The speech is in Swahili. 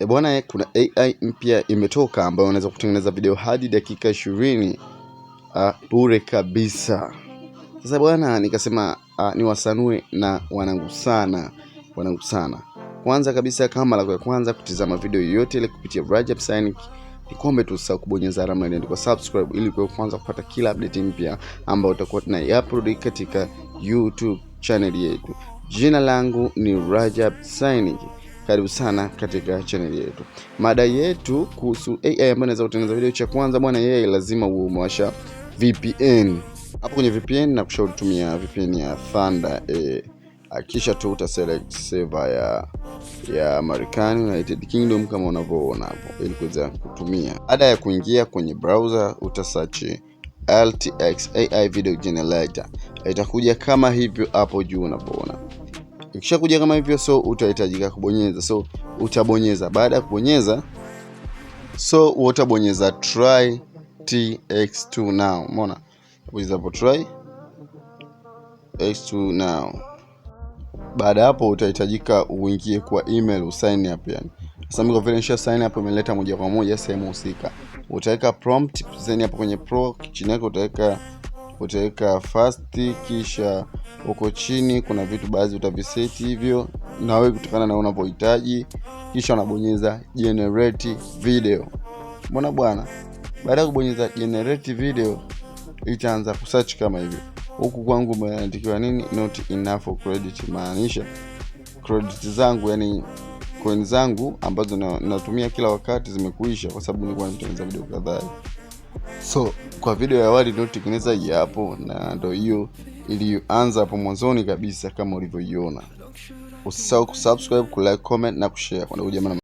Bwana, kuna AI mpya imetoka ambayo unaweza kutengeneza video hadi dakika 20 bure kabisa. Sasa bwana, nikasema ni wasanue na wanangu sana. Kwanza kabisa, kama la kwanza kutizama video yoyote ile kupitia Rajab Synic, nikombe tu usahau kubonyeza alama iliyoandikwa subscribe ili kwa kwanza kupata kila update mpya ambayo tutakuwa tunai-upload katika YouTube channel yetu. Jina langu ni Rajab Synic. Karibu sana katika channel yetu. Mada yetu kuhusu AI ambayo inaweza kutengeneza video. Cha kwanza bwana, yeye lazima umewasha VPN. Hapo kwenye VPN na kushauri tumia VPN ya Thunder. Kisha tu uta select server ya Marekani, United Kingdom kama unavyoona hapo ili kuweza kutumia. Baada ya kuingia kwenye browser uta search LTX AI video generator. Itakuja kama hivyo hapo juu unavyoona. Ikishakuja kama hivyo, so utahitajika kubonyeza. So utabonyeza. Baada ya kubonyeza, so utabonyeza try TX2 now. Umeona? Bonyeza hapo try TX2 now. Baada hapo utahitajika uingie kwa email usign up yani. Sasa mimi kwa vile nisha sign up imeleta moja kwa moja sehemu husika. Utaweka prompt sign hapo kwenye pro, chini yake utaweka fast, kisha huko chini kuna vitu baadhi utaviseti hivyo na wewe kutokana na unavyohitaji, kisha unabonyeza generate video. Mbona bwana, baada ya kubonyeza generate video itaanza kusearch kama hivyo. Huku kwangu umeandikiwa nini? Not enough credit, maanisha credit zangu yani coin zangu ambazo natumia kila wakati zimekuisha kwa sababu nilikuwa natengeneza video kadhaa. So kwa video ya awali ndio tengeneza hii hapo, na ndio hiyo ilianza hapo mwanzoni kabisa kama ulivyoiona. Usisahau kusubscribe, kulike, comment na kushare. Kwa jamaa